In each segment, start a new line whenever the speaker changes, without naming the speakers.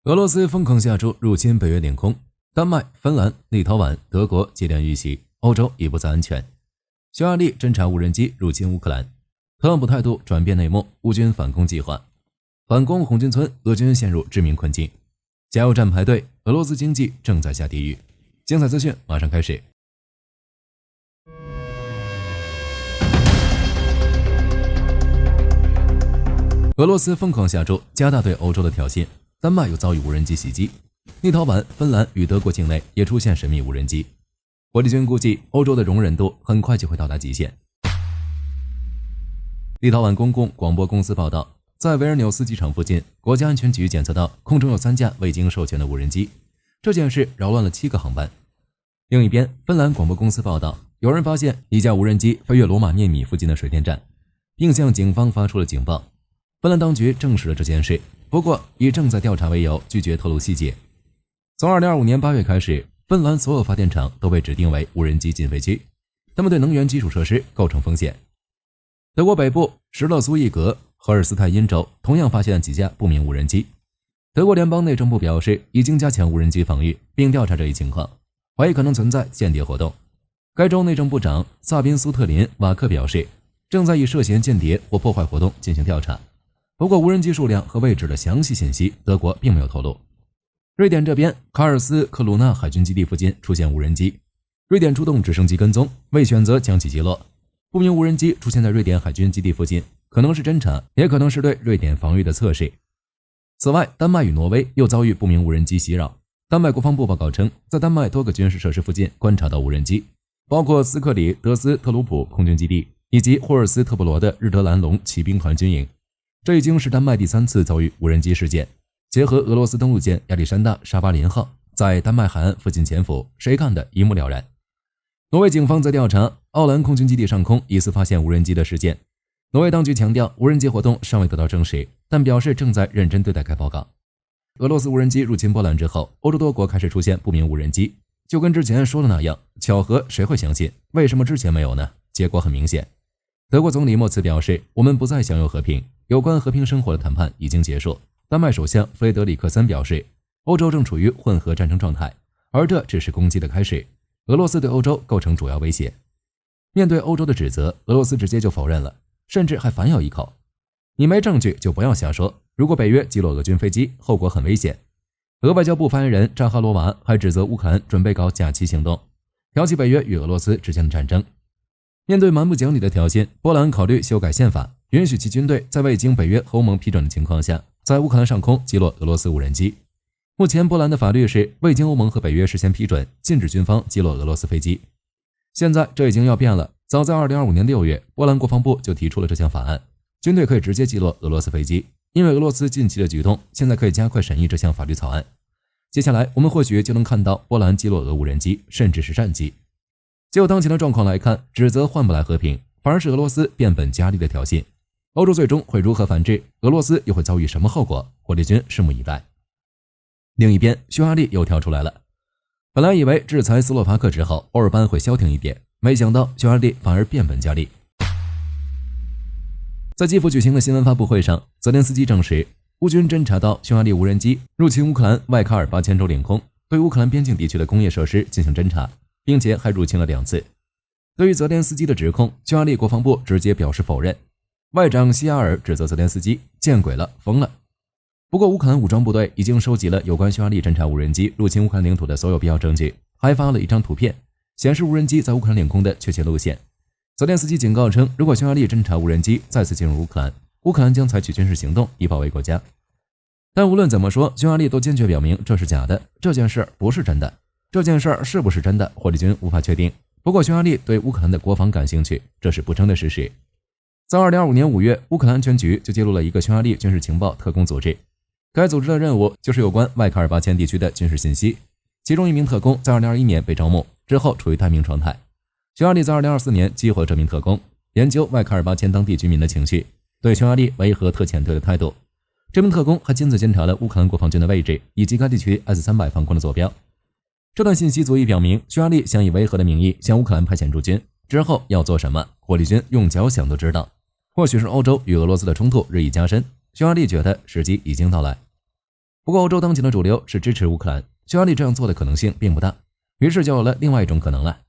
俄罗斯疯狂下注入侵北约领空，丹麦、芬兰、立陶宛、德国接连遇袭，欧洲已不再安全。匈牙利侦察无人机入侵乌克兰，特朗普态度转变内幕，乌军反攻计划，反攻红军村，俄军陷入致命困境。加油站排队，俄罗斯经济正在下地狱。精彩资讯马上开始。俄罗斯疯狂下注，加大对欧洲的挑衅。丹麦又遭遇无人机袭击，立陶宛、芬兰与德国境内也出现神秘无人机。火力军估计，欧洲的容忍度很快就会到达极限。立陶宛公共广播公司报道，在维尔纽斯机场附近，国家安全局检测到空中有3架未经授权的无人机，这件事扰乱了7个航班。另一边，芬兰广播公司报道，有人发现一架无人机飞越罗马涅米附近的水电站，并向警方发出了警报。芬兰当局证实了这件事，不过以正在调查为由，拒绝透露细节。从2025年8月开始，芬兰所有发电厂都被指定为无人机禁飞区，它们对能源基础设施构成风险。德国北部施勒苏伊格、赫尔斯泰因州同样发现了几架不明无人机。德国联邦内政部表示，已经加强无人机防御，并调查这一情况，怀疑可能存在间谍活动。该州内政部长萨宾苏特林瓦克表示，正在以涉嫌间谍或破坏活动进行调查。不过无人机数量和位置的详细信息，德国并没有透露。瑞典这边，卡尔斯克鲁纳海军基地附近出现无人机，瑞典出动直升机跟踪，未选择将其击落。不明无人机出现在瑞典海军基地附近，可能是侦察，也可能是对瑞典防御的测试。此外，丹麦与挪威又遭遇不明无人机袭扰。丹麦国防部报告称，在丹麦多个军事设施附近观察到无人机，包括斯克里德斯特鲁普空军基地以及霍尔斯特布罗的日德兰龙骑兵团军营。这已经是丹麦第3次遭遇无人机事件。结合俄罗斯登陆舰亚历山大·沙巴林号在丹麦海岸附近潜伏，谁干的一目了然。挪威警方在调查奥兰空军基地上空疑似发现无人机的事件。挪威当局强调，无人机活动尚未得到证实，但表示正在认真对待该报告。俄罗斯无人机入侵波兰之后，欧洲多国开始出现不明无人机，就跟之前说的那样，巧合谁会相信？为什么之前没有呢？结果很明显。德国总理默茨表示，我们不再享有和平，有关和平生活的谈判已经结束。丹麦首相弗雷德里克森表示，欧洲正处于混合战争状态，而这只是攻击的开始。俄罗斯对欧洲构成主要威胁。面对欧洲的指责，俄罗斯直接就否认了，甚至还反咬一口。你没证据就不要瞎说，如果北约击落俄军飞机，后果很危险。俄外交部发言人扎哈罗娃还指责乌克兰准备搞假旗行动，挑起北约与俄罗斯之间的战争。面对蛮不讲理的挑衅，波兰考虑修改宪法，允许其军队在未经北约和欧盟批准的情况下，在乌克兰上空击落俄罗斯无人机。目前波兰的法律是未经欧盟和北约事先批准，禁止军方击落俄罗斯飞机。现在这已经要变了，早在2025年6月，波兰国防部就提出了这项法案，军队可以直接击落俄罗斯飞机。因为俄罗斯近期的举动，现在可以加快审议这项法律草案。接下来我们或许就能看到波兰击落俄无人机，甚至是战机。就当前的状况来看，指责换不来和平，反而是俄罗斯变本加厉的挑衅。欧洲最终会如何反制？俄罗斯又会遭遇什么后果？火力军拭目以待。另一边，匈牙利又跳出来了。本来以为制裁斯洛伐克之后，欧尔班会消停一点，没想到匈牙利反而变本加厉。在基辅举行的新闻发布会上，泽连斯基证实，乌军侦察到匈牙利无人机入侵乌克兰外卡尔8000州领空，对乌克兰边境地区的工业设施进行侦察，并且还入侵了2次。对于泽连斯基的指控，匈牙利国防部直接表示否认。外长希亚尔指责泽连斯基见鬼了，疯了。不过乌克兰武装部队已经收集了有关匈牙利侦察无人机入侵乌克兰领土的所有必要证据，还发了一张图片，显示无人机在乌克兰领空的确切路线。泽连斯基警告称，如果匈牙利侦察无人机再次进入乌克兰，乌克兰将采取军事行动以保卫国家。但无论怎么说，匈牙利都坚决表明这是假的，这件事不是真的。这件事是不是真的，火力军无法确定。不过匈牙利对乌克兰的国防感兴趣，这是不争的事实。在2025年5月，乌克兰安全局就揭露了一个匈牙利军事情报特工组织，该组织的任务就是有关外卡尔8000地区的军事信息。其中一名特工在2021年被招募，之后处于待命状态。匈牙利在2024年激活了这名特工，研究外卡尔8000当地居民的情绪，对匈牙利维和特遣队的态度。这名特工还亲自监察了乌克兰国防军的位置以及该地区 S-300 防空的坐标。这段信息足以表明，匈牙利想以维和的名义向乌克兰派遣驻军，之后要做什么，火力军用脚想都知道。或许是欧洲与俄罗斯的冲突日益加深，匈牙利觉得时机已经到来。不过欧洲当前的主流是支持乌克兰，匈牙利这样做的可能性并不大，于是就有了另外一种可能了。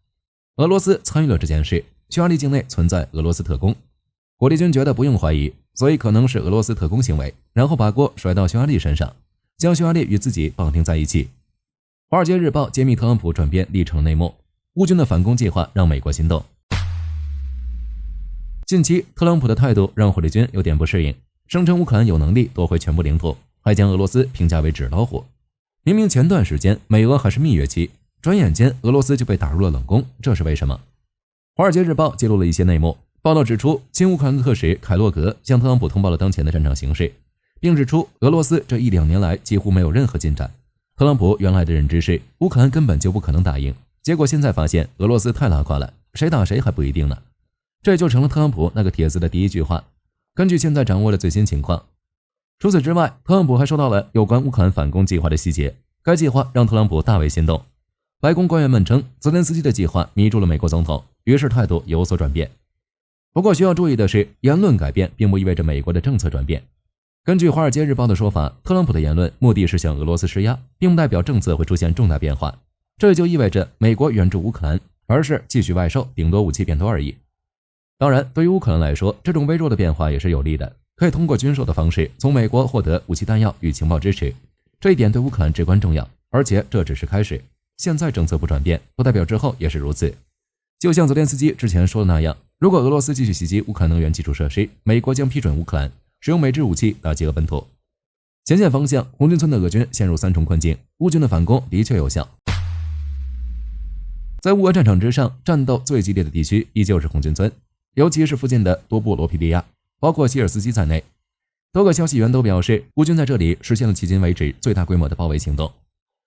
俄罗斯参与了这件事，匈牙利境内存在俄罗斯特工，火力军觉得不用怀疑，所以可能是俄罗斯特工行为，然后把锅甩到匈牙利身上，将匈牙利与自己绑定在一起。华尔街日报揭秘特朗普转变历程的内幕，乌军的反攻计划让美国心动。近期特朗普的态度让火力军有点不适应，声称乌克兰有能力夺回全部领土，还将俄罗斯评价为纸老虎。明明前段时间美俄还是蜜月期，转眼间俄罗斯就被打入了冷宫，这是为什么？华尔街日报揭露了一些内幕，报道指出，亲乌克兰的特使凯洛格向特朗普通报了当前的战场形势，并指出俄罗斯这1-2年来几乎没有任何进展。特朗普原来的认知是乌克兰根本就不可能打赢，结果现在发现俄罗斯太拉胯了，谁打谁还不一定呢。这就成了特朗普那个帖子的第一句话。根据现在掌握的最新情况，除此之外，特朗普还收到了有关乌克兰反攻计划的细节，该计划让特朗普大为心动。白宫官员们称，泽连斯基的计划迷住了美国总统，于是态度有所转变。不过需要注意的是，言论改变并不意味着美国的政策转变。根据《华尔街日报》的说法，特朗普的言论目的是向俄罗斯施压，并不代表政策会出现重大变化。这也就意味着美国援助乌克兰，而是继续外售，顶多武器变多而已。当然，对于乌克兰来说，这种微弱的变化也是有利的，可以通过军售的方式从美国获得武器弹药与情报支持，这一点对乌克兰至关重要。而且这只是开始，现在政策不转变，不代表之后也是如此。就像泽连斯基之前说的那样，如果俄罗斯继续袭击乌克兰能源基础设施，美国将批准乌克兰使用美制武器打击俄本土。前线方向，红军村的俄军陷入3重困境，乌军的反攻的确有效。在乌俄战场之上，战斗最激烈的地区依旧是红军村，尤其是附近的多布罗皮利亚，包括希尔斯基在内。多个消息源都表示，乌军在这里实现了迄今为止最大规模的包围行动，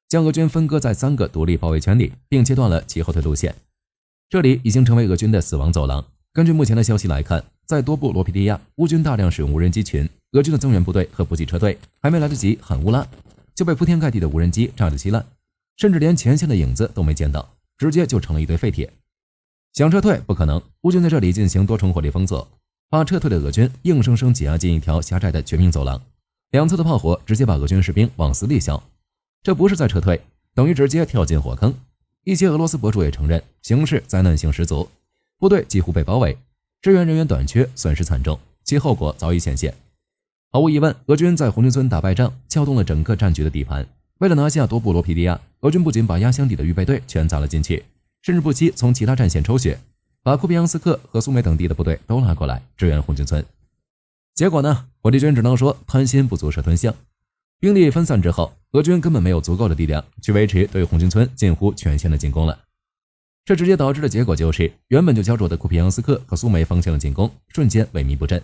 将俄军分割在3个独立包围圈里，并切断了其后退路线。这里已经成为俄军的死亡走廊。根据目前的消息来看，在多布罗皮利亚，乌军大量使用无人机群，俄军的增援部队和补给车队还没来得及喊乌拉，就被铺天盖地的无人机炸得稀烂，甚至连前线的影子都没见到，直接就成了一堆废铁。想撤退不可能，乌军在这里进行多重火力封锁，把撤退的俄军硬生生挤压进一条狭窄的绝命走廊，两侧的炮火直接把俄军士兵往死里削。这不是在撤退，等于直接跳进火坑。一些俄罗斯博主也承认，形势灾难性十足，部队几乎被包围，支援人员短缺，损失惨重，其后果早已显现。毫无疑问，俄军在红军村打败仗，撬动了整个战局的底盘。为了拿下多布罗皮利亚，俄军不仅把压箱底的预备队全砸了进去，甚至不惜从其他战线抽血，把库皮扬斯克和苏梅等地的部队都拉过来支援红军村。结果呢，火力军只能说贪心不足蛇吞象。兵力分散之后，俄军根本没有足够的力量去维持对红军村近乎全线的进攻了。这直接导致的结果就是，原本就焦灼的库皮扬斯克和苏梅方向的进攻瞬间萎靡不振。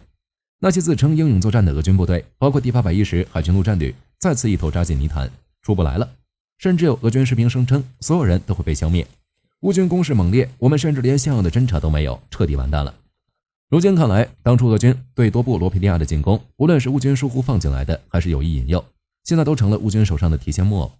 那些自称英勇作战的俄军部队，包括第810海军陆战旅，再次一头扎进泥潭，出不来了。甚至有俄军士兵声称，所有人都会被消灭。乌军攻势猛烈，我们甚至连像样的侦察都没有，彻底完蛋了。如今看来，当初俄军对多布罗皮利亚的进攻，无论是乌军疏忽放进来的，还是有意引诱，现在都成了乌军手上的提线木偶。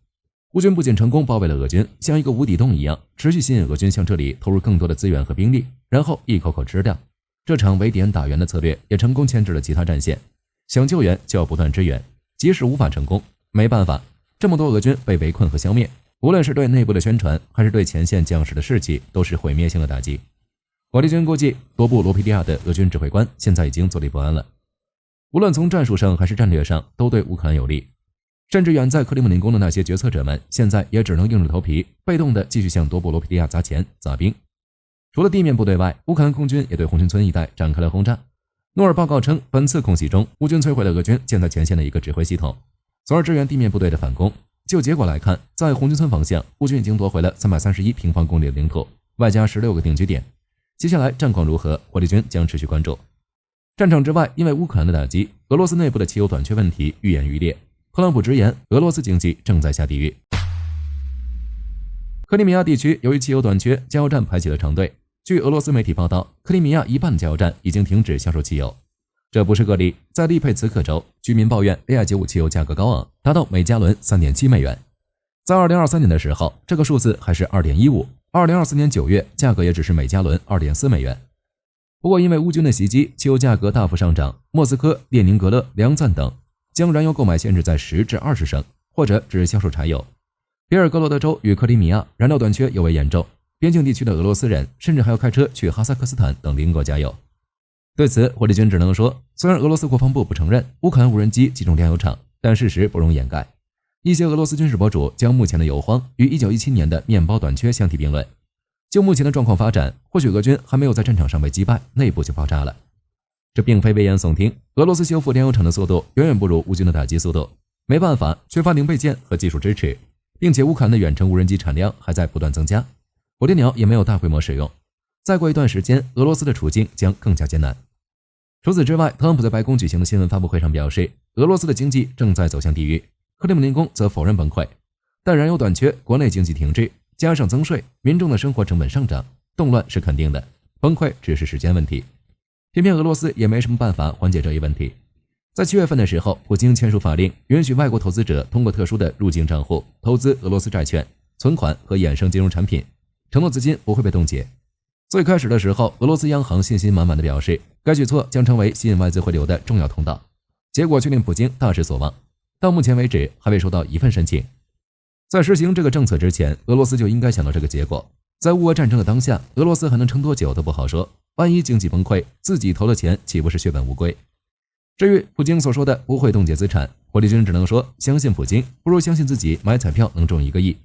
乌军不仅成功包围了俄军，像一个无底洞一样，持续吸引俄军向这里投入更多的资源和兵力，然后一口口吃掉。这场围点打援的策略也成功牵制了其他战线，想救援就要不断支援，即使无法成功，没办法，这么多俄军被围困和消灭，无论是对内部的宣传，还是对前线将士的士气，都是毁灭性的打击。火力军估计，多布罗皮利亚的俄军指挥官现在已经坐立不安了。无论从战术上还是战略上，都对乌克兰有利。甚至远在克里姆林宫的那些决策者们，现在也只能硬着头皮，被动的继续向多布罗皮利亚砸钱砸兵。除了地面部队外，乌克兰空军也对红军村一带展开了轰炸。诺尔报告称，本次空袭中，乌军摧毁了俄军建在前线的一个指挥系统，从而支援地面部队的反攻。就结果来看，在红军村方向，乌军已经夺回了331平方公里的领土，外加16个定居点。接下来战况如何，火力军将持续关注。战场之外，因为乌克兰的打击，俄罗斯内部的汽油短缺问题愈演愈烈。特朗普直言，俄罗斯经济正在下地狱。克里米亚地区由于汽油短缺，加油站排起了长队。据俄罗斯媒体报道，克里米亚一半的加油站已经停止销售汽油。这不是个例，在利佩茨克州，居民抱怨 AI95 汽油价格高昂，达到每加仑 3.7 美元。在2023年的时候，这个数字还是 2.15，2024年9月，价格也只是每加仑 2.4 美元。不过因为乌军的袭击，汽油价格大幅上涨，莫斯科、列宁格勒、梁赞等将燃油购买限制在10至20升，或者只销售柴油。别尔哥罗德州与克里米亚燃料短缺尤为严重，边境地区的俄罗斯人甚至还要开车去哈萨克斯坦等邻国加油。对此，火力军只能说，虽然俄罗斯国防部不承认乌克兰无人机击中炼油厂，但事实不容掩盖。一些俄罗斯军事博主将目前的油荒与1917年的面包短缺相提并论。就目前的状况发展，或许俄军还没有在战场上被击败，内部就爆炸了。这并非危言耸听，俄罗斯修复炼油厂的速度远远不如乌军的打击速度，没办法，缺乏零配件和技术支持，并且乌克兰的远程无人机产量还在不断增加，火箭鸟也没有大规模使用。再过一段时间，俄罗斯的处境将更加艰难。除此之外，特朗普在白宫举行的新闻发布会上表示，俄罗斯的经济正在走向地狱，克里姆林宫则否认崩溃。但燃油短缺、国内经济停滞，加上增税，民众的生活成本上涨，动乱是肯定的，崩溃只是时间问题。偏偏俄罗斯也没什么办法缓解这一问题。在7月份的时候，普京签署法令，允许外国投资者通过特殊的入境账户投资俄罗斯债券、存款和衍生金融产品，承诺资金不会被冻结。最开始的时候，俄罗斯央行信心满满的表示，该举措将成为吸引外资回流的重要通道，结果却令普京大失所望。到目前为止，还未收到一份申请。在实行这个政策之前，俄罗斯就应该想到这个结果。在乌俄战争的当下，俄罗斯还能撑多久都不好说，万一经济崩溃，自己投的钱岂不是血本无归？至于普京所说的不会冻结资产，火力军只能说相信普京不如相信自己买彩票能中1个亿。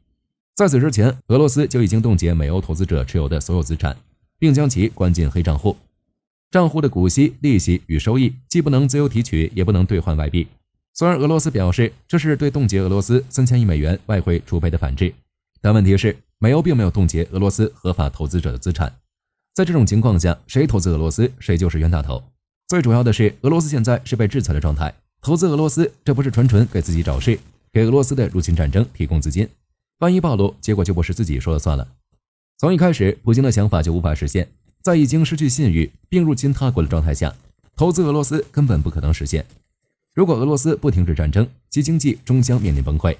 在此之前，俄罗斯就已经冻结美欧投资者持有的所有资产，并将其关进黑账户。账户的股息、利息与收益既不能自由提取，也不能兑换外币。虽然俄罗斯表示这是对冻结俄罗斯3000亿美元外汇储备的反制，但问题是美欧并没有冻结俄罗斯合法投资者的资产。在这种情况下，谁投资俄罗斯，谁就是冤大头。最主要的是，俄罗斯现在是被制裁的状态，投资俄罗斯这不是纯纯给自己找事，给俄罗斯的入侵战争提供资金。万一暴露，结果就不是自己说了算了。从一开始，普京的想法就无法实现，在已经失去信誉并入侵他国的状态下，投资俄罗斯根本不可能实现。如果俄罗斯不停止战争，其经济终将面临崩溃。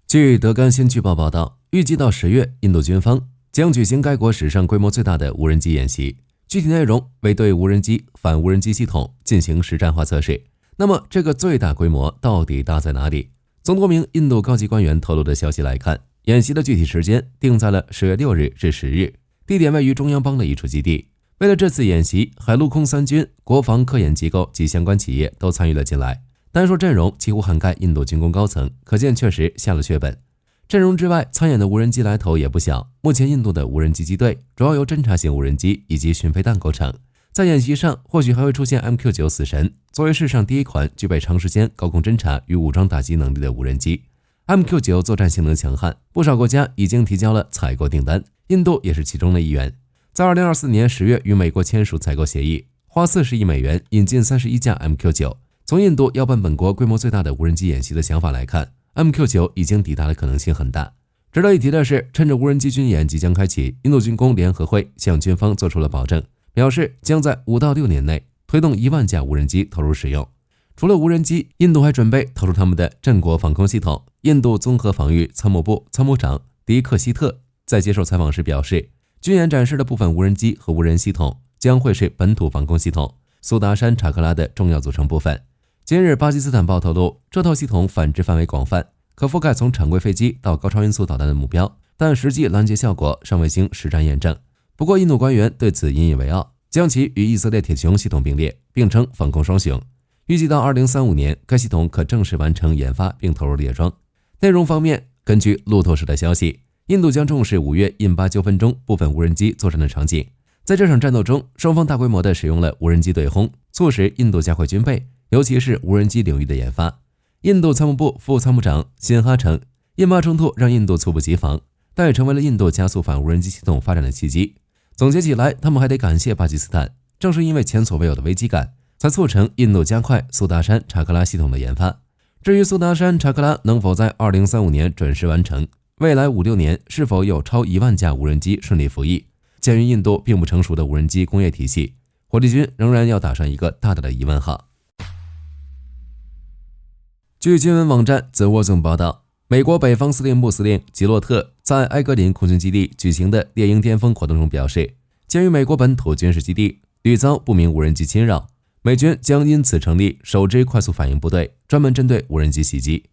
据德干新剧报报道，预计到10月，印度军方将举行该国史上规模最大的无人机演习，具体内容为对无人机、反无人机系统进行实战化测试。那么这个最大规模到底大在哪里？从多名印度高级官员透露的消息来看，演习的具体时间定在了10月6日至10日，地点位于中央邦的一处基地。为了这次演习，海陆空三军、国防科研机构及相关企业都参与了进来，单说阵容几乎涵盖印度军工高层，可见确实下了血本。阵容之外，参演的无人机来头也不小。目前印度的无人机机队主要由侦察型无人机以及巡飞弹构成，在演习上或许还会出现 MQ9 死神，作为世上第一款具备长时间高空侦察与武装打击能力的无人机。MQ9 作战性能强悍，不少国家已经提交了采购订单，印度也是其中的一员。在2024年10月与美国签署采购协议，花40亿美元引进31架 MQ9。从印度要办本国规模最大的无人机演习的想法来看， MQ9 已经抵达的可能性很大。值得一提的是，趁着无人机军演即将开启，印度军工联合会向军方做出了保证，表示将在5到6年内推动1万架无人机投入使用。除了无人机，印度还准备投入他们的镇国防空系统。印度综合防御参谋部参谋长迪克希特在接受采访时表示，军演展示的部分无人机和无人系统将会是本土防空系统苏达山查克拉的重要组成部分。今日巴基斯坦报透露，这套系统反制范围广泛，可覆盖从常规飞机到高超音速导弹的目标，但实际拦截效果尚未经实战验证。不过印度官员对此引以为傲，将其与以色列铁穹系统并列，并称防空双雄。预计到2035年，该系统可正式完成研发并投入列装。内容方面，根据路透社的消息，印度将重视5月印巴纠纷中部分无人机作战的场景。在这场战斗中，双方大规模地使用了无人机对轰，促使印度加快军备，尤其是无人机领域的研发。印度参谋部副参谋长辛哈称，印巴冲突让印度猝不及防，但也成为了印度加速反无人机系统发展的契机。总结起来，他们还得感谢巴基斯坦，正是因为前所未有的危机感，才促成印度加快苏达山查克拉系统的研发。至于苏达山查克拉能否在2035年准时完成，未来5-6年是否有超1万架无人机顺利服役，鉴于印度并不成熟的无人机工业体系，火力军仍然要打上一个大大的疑问号。据军文网站 The War Zone 报道，美国北方司令部司令吉洛特在埃格林空军基地举行的猎鹰巅峰活动中表示，鉴于美国本土军事基地屡遭不明无人机侵扰，美军将因此成立首支快速反应部队，专门针对无人机袭击。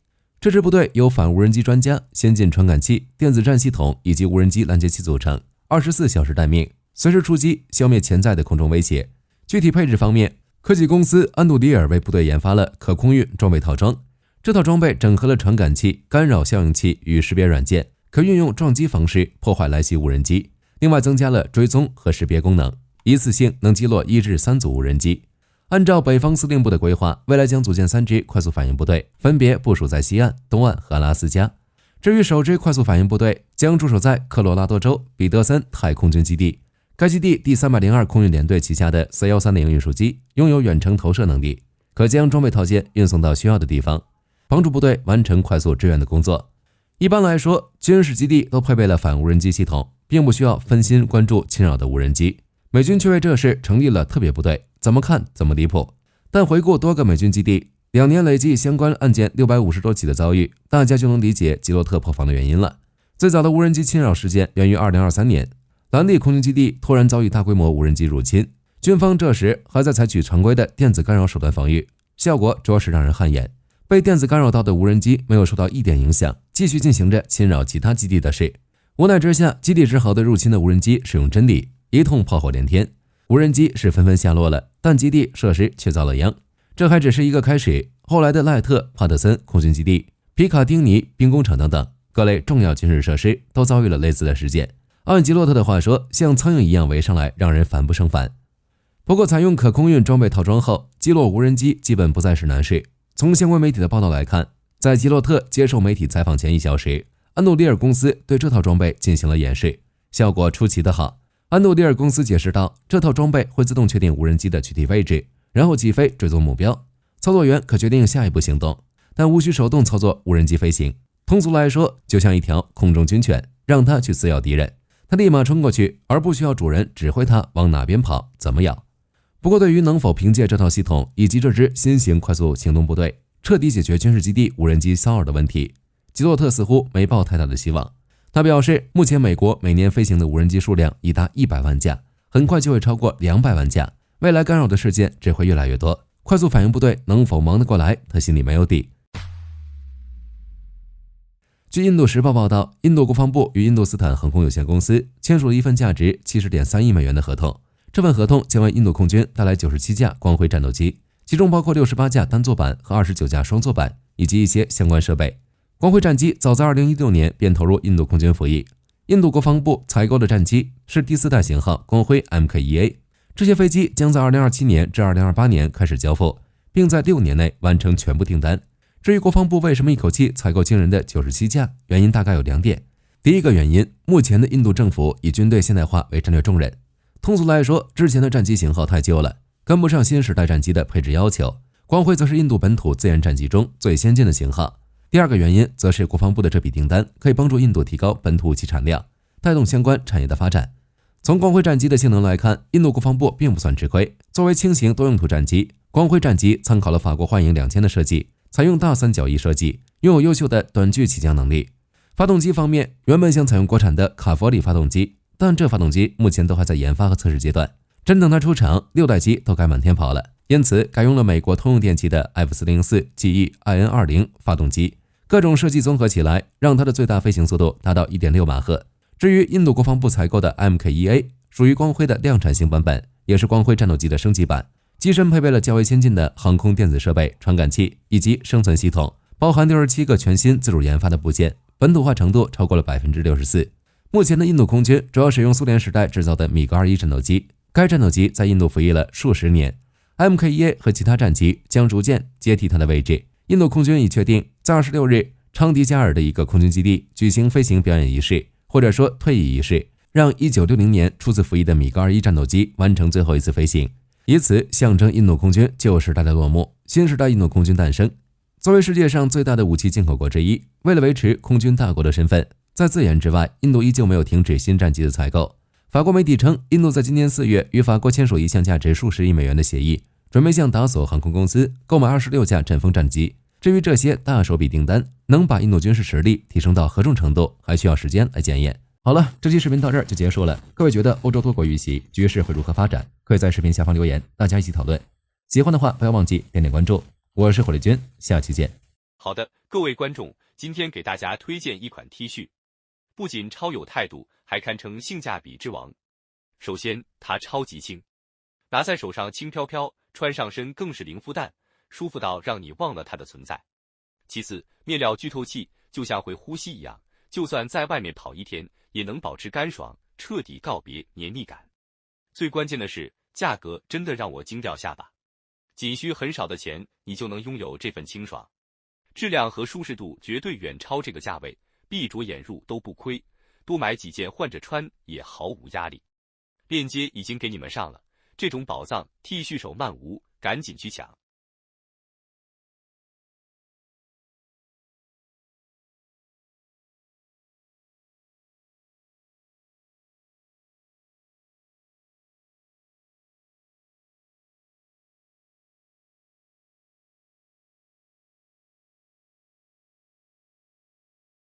这支部队由反无人机专家、先进传感器、电子战系统以及无人机拦截器组成，24小时待命，随时出击，消灭潜在的空中威胁。具体配置方面，科技公司安杜迪尔为部队研发了可空运装备套装。这套装备整合了传感器、干扰效应器与识别软件，可运用撞击方式破坏来袭无人机。另外增加了追踪和识别功能，一次性能击落1至3组无人机。按照北方司令部的规划，未来将组建3支快速反应部队，分别部署在西岸、东岸和阿拉斯加。至于首支快速反应部队将驻守在科罗拉多州彼得森太空军基地，该基地第302空运联队旗下的 C-130运输机拥有远程投射能力，可将装备套件运送到需要的地方，帮助部队完成快速支援的工作。一般来说，军事基地都配备了反无人机系统，并不需要分心关注侵扰的无人机。美军却为这事成立了特别部队，怎么看怎么离谱。但回顾多个美军基地2年累计相关案件650多起的遭遇，大家就能理解吉洛特破防的原因了。最早的无人机侵扰事件源于2023年，兰利空军基地突然遭遇大规模无人机入侵，军方这时还在采取常规的电子干扰手段防御，效果着实让人汗颜。被电子干扰到的无人机没有受到一点影响，继续进行着侵扰其他基地的事。无奈之下，基地只好对入侵的无人机使用真理，一通炮火连天，无人机是纷纷下落了，但基地设施却遭了殃。这还只是一个开始，后来的赖特、帕特森空军基地、皮卡丁尼兵工厂等等各类重要军事设施都遭遇了类似的事件。按吉洛特的话说，像苍蝇一样围上来，让人烦不胜烦。不过采用可空运装备套装后，击落无人机基本不再是难事。从相关媒体的报道来看，在吉洛特接受媒体采访前1小时，安杜迪尔公司对这套装备进行了演示，效果出奇的好。安杜迪尔公司解释道，这套装备会自动确定无人机的具体位置，然后起飞追踪目标，操作员可决定下一步行动，但无需手动操作无人机飞行。通俗来说，就像一条空中军犬，让它去撕咬敌人，它立马冲过去，而不需要主人指挥它往哪边跑，怎么咬。不过对于能否凭借这套系统以及这支新型快速行动部队彻底解决军事基地无人机骚扰的问题，吉洛特似乎没抱太大的希望。他表示，目前美国每年飞行的无人机数量已达100万架，很快就会超过200万架，未来干扰的事件只会越来越多，快速反应部队能否忙得过来，他心里没有底。据印度时报报道，印度国防部与印度斯坦航空有限公司签署了一份价值70.3亿美元的合同，这份合同将为印度空军带来97架光辉战斗机，其中包括68架单座版和29架双座版，以及一些相关设备。光辉战机早在2016年便投入印度空军服役，印度国防部采购的战机是第4代型号光辉 MK-1A， 这些飞机将在2027年至2028年开始交付，并在6年内完成全部订单。至于国防部为什么一口气采购惊人的97架，原因大概有2点。第一个原因，目前的印度政府以军队现代化为战略重任，通俗来说，之前的战机型号太旧了，跟不上新时代战机的配置要求，光辉则是印度本土自研战机中最先进的型号。第二个原因则是国防部的这笔订单可以帮助印度提高本土武器产量，带动相关产业的发展。从光辉战机的性能来看，印度国防部并不算吃亏。作为轻型多用途战机，光辉战机参考了法国幻影2000的设计，采用大三角翼设计，拥有优秀的短距起降能力。发动机方面，原本想采用国产的卡佛里发动机，但这发动机目前都还在研发和测试阶段，真等它出厂，6代机都该满天跑了，因此改用了美国通用电气的 F404 GE IN20 发动机。各种设计综合起来，让它的最大飞行速度达到 1.6 马赫。至于印度国防部采购的 MK-1A， 属于光辉的量产型版本，也是光辉战斗机的升级版，机身配备了较为先进的航空电子设备、传感器以及生存系统，包含67个全新自主研发的部件，本土化程度超过了 64%。 目前的印度空军主要使用苏联时代制造的米格21战斗机，该战斗机在印度服役了数十年， MK-1A 和其他战机将逐渐接替它的位置。印度空军已确定在26日昌迪加尔的一个空军基地举行飞行表演仪式，或者说退役仪式，让1960年初次服役的米格21战斗机完成最后一次飞行，以此象征印度空军旧时代的落幕，新时代印度空军诞生。作为世界上最大的武器进口国之一，为了维持空军大国的身份，在自研之外，印度依旧没有停止新战机的采购。法国媒体称，印度在今年4月与法国签署一项价值数十亿美元的协议，准备向达索航空公司购买26架阵风战机。至于这些大手笔订单能把印度军事实力提升到何种程度，还需要时间来检验。好了，这期视频到这儿就结束了。各位觉得欧洲多国遇袭局势会如何发展？可以在视频下方留言，大家一起讨论。喜欢的话不要忘记点点关注。我是火力军，下期见。
好的，各位观众，今天给大家推荐一款 T 恤，不仅超有态度，还堪称性价比之王。首先，它超级轻，拿在手上轻飘飘，穿上身更是零负担，舒服到让你忘了它的存在。其次，面料剧透气，就像会呼吸一样，就算在外面跑一天，也能保持干爽，彻底告别黏腻感。最关键的是，价格真的让我惊掉下巴，仅需很少的钱，你就能拥有这份清爽。质量和舒适度绝对远超这个价位，闭着眼入都不亏，多买几件换着穿也毫无压力。链接已经给你们上了，这种宝藏 T 恤手慢无，赶紧去抢。